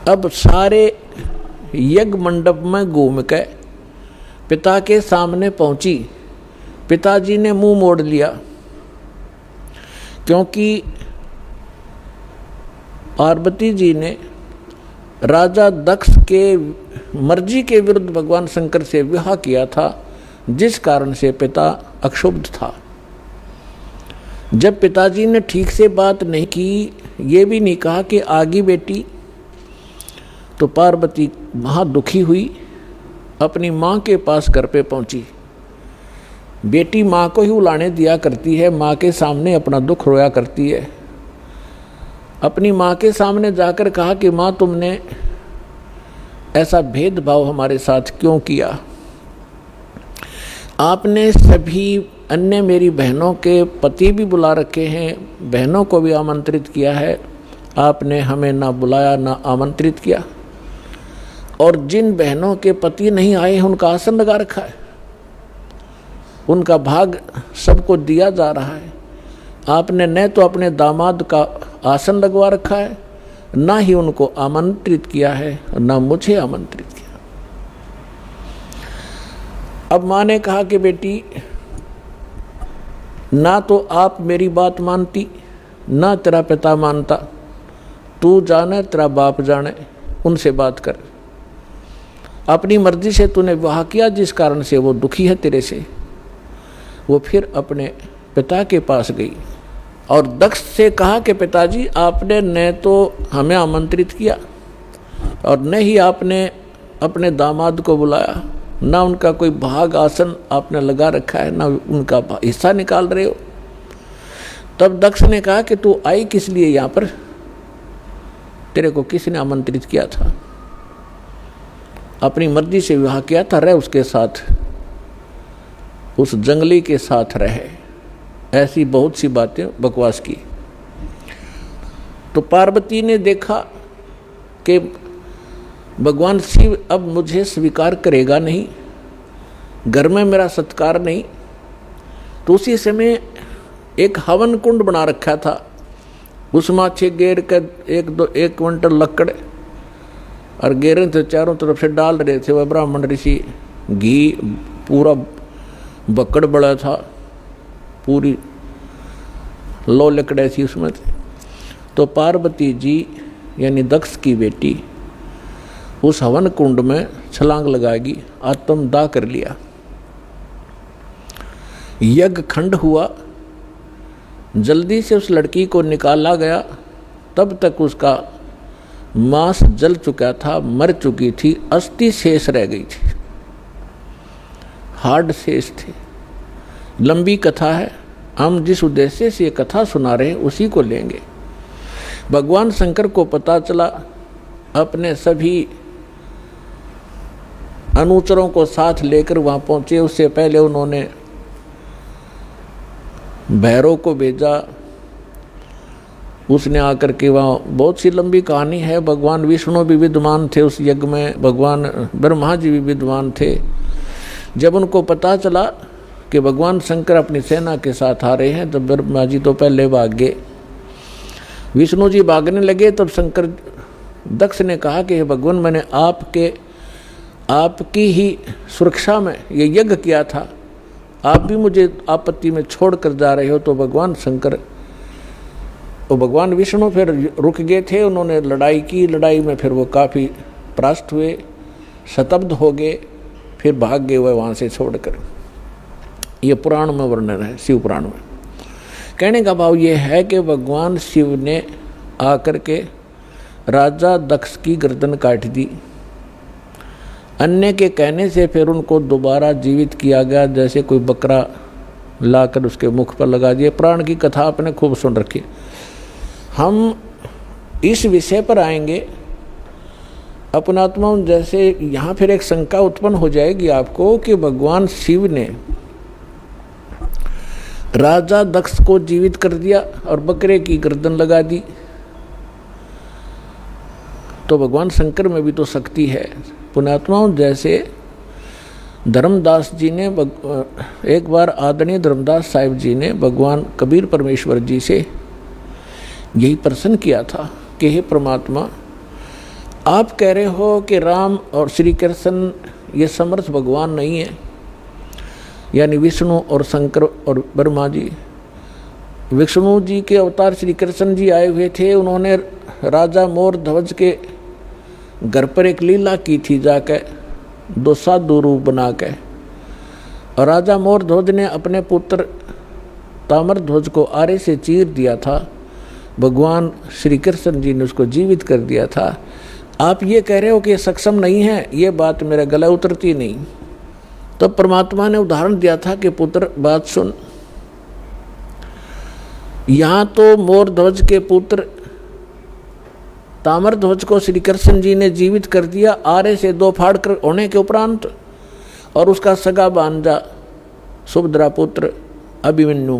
अब सारे यज्ञ मंडप में घूम के पिता के सामने पहुंची। पिताजी ने मुंह मोड़ लिया, क्योंकि पार्वती जी ने राजा दक्ष के मर्जी के विरुद्ध भगवान शंकर से विवाह किया था, जिस कारण से पिता अक्षुब्ध था। जब पिताजी ने ठीक से बात नहीं की, ये भी नहीं कहा कि आगी बेटी, तो पार्वती महादुखी हुई, अपनी माँ के पास घर पे पहुंची। बेटी माँ को ही उलाने दिया करती है, माँ के सामने अपना दुख रोया करती है। अपनी माँ के सामने जाकर कहा कि माँ, तुमने ऐसा भेदभाव हमारे साथ क्यों किया? आपने सभी अन्य मेरी बहनों के पति भी बुला रखे हैं, बहनों को भी आमंत्रित किया है, आपने हमें ना बुलाया ना आमंत्रित किया। और जिन बहनों के पति नहीं आए हैं उनका आसन लगा रखा है, उनका भाग सबको दिया जा रहा है। आपने न तो अपने दामाद का आसन लगवा रखा है, ना ही उनको आमंत्रित किया है, ना मुझे आमंत्रित किया। अब माँ ने कहा कि बेटी, ना तो आप मेरी बात मानती, ना तेरा पिता मानता, तू जाने तेरा बाप जाने, उनसे बात कर। अपनी मर्जी से तूने विवाह किया, जिस कारण से वो दुखी है तेरे से। वो फिर अपने पिता के पास गई और दक्ष से कहा कि पिताजी, आपने न तो हमें आमंत्रित किया और न ही आपने अपने दामाद को बुलाया, ना उनका कोई भाग आसन आपने लगा रखा है, ना उनका हिस्सा निकाल रहे हो। तब दक्ष ने कहा कि तू आई किस लिए यहाँ पर? तेरे को किसने आमंत्रित किया था? अपनी मर्जी से विवाह किया था, रह उसके साथ, उस जंगली के साथ रहे। ऐसी बहुत सी बातें बकवास की। तो पार्वती ने देखा कि भगवान शिव अब मुझे स्वीकार करेगा नहीं, घर में मेरा सत्कार नहीं, तो उसी समय एक हवन कुंड बना रखा था। उस माछे गेर के 1 क्विंटल लकड़ और गेरे थे, चारों तरफ से डाल रहे थे वह ब्राह्मण ऋषि। घी पूरा बकड़ बड़ा था, पूरी लो लकड़े थी उसमें। तो पार्वती जी यानी दक्ष की बेटी उस हवन कुंड में छलांग लगाएगी, आत्मदाह कर लिया। यज्ञ खंड हुआ, जल्दी से उस लड़की को निकाला गया। तब तक उसका मांस जल चुका था, मर चुकी थी, अस्थि शेष रह गई थी, हार्ड शेष थे। लंबी कथा है, हम जिस उद्देश्य से ये कथा सुना रहे हैं उसी को लेंगे। भगवान शंकर को पता चला, अपने सभी अनुचरों को साथ लेकर वहाँ पहुँचे। उससे पहले उन्होंने भैरव को भेजा, उसने आकर के वहाँ, बहुत सी लंबी कहानी है। भगवान विष्णु भी विद्वान थे उस यज्ञ में, भगवान ब्रह्मा जी भी विद्वान थे। जब उनको पता चला कि भगवान शंकर अपनी सेना के साथ आ रहे हैं, तब ब्रह्मा जी तो पहले भाग गए, विष्णु जी भागने लगे। तब शंकर दक्ष ने कहा कि भगवान, मैंने आपकी ही सुरक्षा में ये यज्ञ किया था, आप भी मुझे आपत्ति में छोड़कर जा रहे हो। तो भगवान शंकर और भगवान विष्णु फिर रुक गए थे, उन्होंने लड़ाई की। लड़ाई में फिर वो काफ़ी परास्त हुए, शतब्द हो गए, फिर भाग गए वह वहाँ से छोड़कर। ये पुराण में वर्णन है, शिव पुराण में। कहने का भाव ये है कि भगवान शिव ने आकर के राजा दक्ष की गर्दन काट दी। अन्य के कहने से फिर उनको दोबारा जीवित किया गया, जैसे कोई बकरा लाकर उसके मुख पर लगा दिया। प्राण की कथा आपने खूब सुन रखी। हम इस विषय पर आएंगे अपनात्मा। जैसे यहाँ फिर एक शंका उत्पन्न हो जाएगी आपको कि भगवान शिव ने राजा दक्ष को जीवित कर दिया और बकरे की गर्दन लगा दी, तो भगवान शंकर में भी तो शक्ति है। पुण्यात्माओं, जैसे धर्मदास जी ने एक बार आदरणीय धर्मदास साहिब जी ने भगवान कबीर परमेश्वर जी से यही प्रश्न किया था कि हे परमात्मा, आप कह रहे हो कि राम और श्री कृष्ण ये समर्थ भगवान नहीं है, यानी विष्णु और शंकर और ब्रह्मा जी। विष्णु जी के अवतार श्री कृष्ण जी आए हुए थे, उन्होंने राजा मोर ध्वज के घर पर एक लीला की थी, जाकर 2 साधु रूप बना के, और राजा मोर ध्वज ने अपने पुत्र ताम्र ध्वज को आरे से चीर दिया था, भगवान श्री कृष्ण जी ने उसको जीवित कर दिया था। आप ये कह रहे हो कि सक्षम नहीं है, ये बात मेरा गला उतरती नहीं। तो परमात्मा ने उदाहरण दिया था कि पुत्र बात सुन, यहाँ तो मोर ध्वज के पुत्र ताम्र ध्वज को श्री कृष्ण जी ने जीवित कर दिया आरे से 2 फाड़ कर होने के उपरांत, और उसका सगा भांजा सुभद्रा पुत्र अभिमन्यु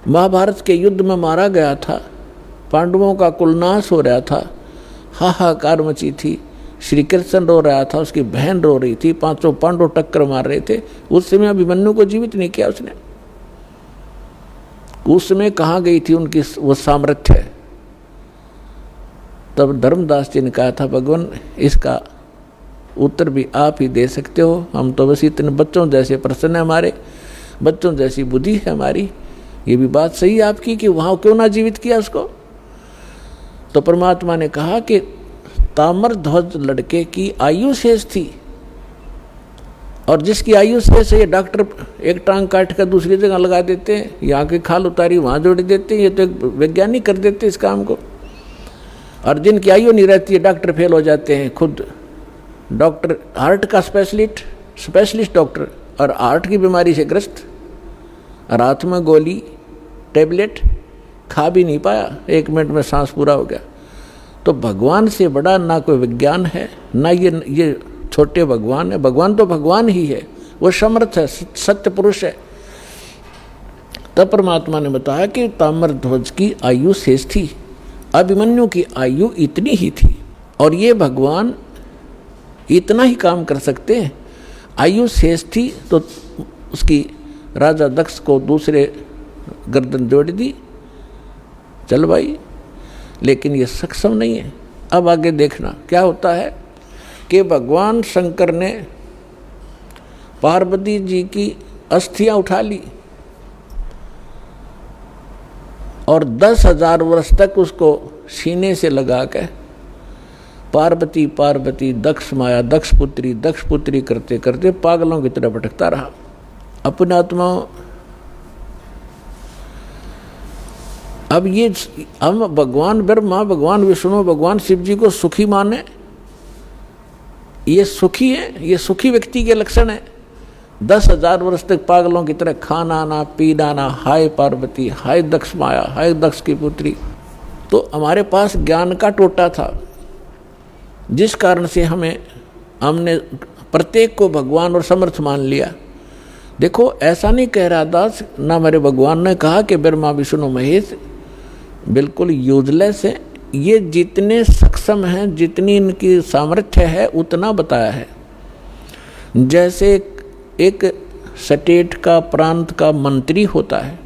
महाभारत के युद्ध में मारा गया था। पांडवों का कुलनाश हो रहा था, हाहाकार मची थी। श्री कृष्ण रो रहा था, उसकी बहन रो रही थी, 5 पांडव टक्कर मार रहे थे। उस समय अभिमन्यु को जीवित नहीं किया उसने। उस समय कहाँ गई थी उनकी वो सामर्थ्य? तब धर्मदास जी ने कहा था, भगवान इसका उत्तर भी आप ही दे सकते हो, हम तो बस इतने बच्चों जैसे प्रश्न है हमारे, बच्चों जैसी बुद्धि है हमारी। ये भी बात सही है आपकी कि वहाँ क्यों ना जीवित किया उसको। तो परमात्मा ने कहा कि ताम्र ध्वज लड़के की आयु शेष थी, और जिसकी आयु शेष है ये डॉक्टर एक टांग काट कर दूसरी जगह लगा देते हैं, यहाँ की खाल उतारी वहाँ जोड़ देते हैं, ये तो एक वैज्ञानिक कर देते हैं इस काम को। और जिनकी आयु नहीं रहती है डॉक्टर फेल हो जाते हैं। खुद डॉक्टर हार्ट का स्पेशलिस्ट डॉक्टर, और हार्ट की बीमारी से ग्रस्त, रात में गोली टेबलेट खा भी नहीं पाया, 1 मिनट में सांस पूरा हो गया। तो भगवान से बड़ा ना कोई विज्ञान है, ना ये छोटे भगवान है। भगवान तो भगवान ही है, वो समर्थ है, सत्य पुरुष है। तब परमात्मा ने बताया कि ताम्र ध्वज की आयु शेष थी, अभिमन्यु की आयु इतनी ही थी, और ये भगवान इतना ही काम कर सकते हैं। आयु शेष थी तो उसकी राजा दक्ष को दूसरे गर्दन जोड़ दी, चल भाई, लेकिन ये सक्षम नहीं है। अब आगे देखना क्या होता है कि भगवान शंकर ने पार्वती जी की अस्थियां उठा ली और 10,000 वर्ष तक उसको सीने से लगा के पार्वती पार्वती दक्ष माया दक्ष पुत्री करते करते पागलों की तरह भटकता रहा। अपने आत्मा अब ये हम भगवान ब्रह्मा, भगवान विष्णु, भगवान शिव जी को सुखी माने, ये सुखी है, ये सुखी व्यक्ति के लक्षण है। 10,000 वर्ष तक पागलों की तरह खाना ना पीना ना, हाय पार्वती, हाय दक्ष माया, हाय दक्ष की पुत्री। तो हमारे पास ज्ञान का टोटा था, जिस कारण से हमने प्रत्येक को भगवान और समर्थ मान लिया। देखो ऐसा नहीं कह रहा दास, ना मेरे भगवान ने कहा कि ब्रह्मा विष्णु महेश बिल्कुल यूजलेस है। ये जितने सक्षम हैं, जितनी इनकी सामर्थ्य है, उतना बताया है। जैसे एक स्टेट का, प्रांत का मंत्री होता है,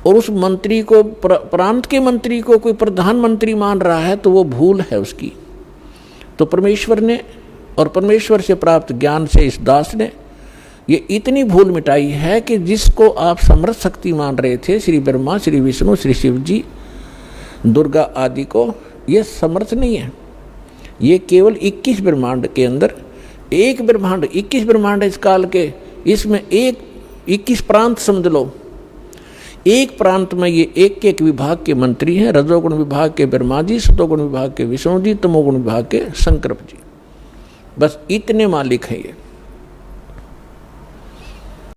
और उस मंत्री को, प्रांत के मंत्री को कोई प्रधानमंत्री मान रहा है, तो वो भूल है उसकी। तो परमेश्वर ने और परमेश्वर से प्राप्त ज्ञान से इस दास ने ये इतनी भूल मिटाई है कि जिसको आप समर्थ शक्ति मान रहे थे, श्री ब्रह्मा, श्री विष्णु, श्री शिव जी, दुर्गा आदि को, ये समर्थ नहीं है। ये केवल 21 ब्रह्मांड के अंदर एक ब्रह्मांड, 21 ब्रह्मांड इस काल के, इसमें 21 प्रांत समझ लो। एक प्रांत में ये एक विभाग के मंत्री हैं। रजोगुण विभाग के ब्रह्मा जी, सतोगुण विभाग के विष्णु जी, तमोगुण विभाग के शंकर जी, बस इतने मालिक हैं ये।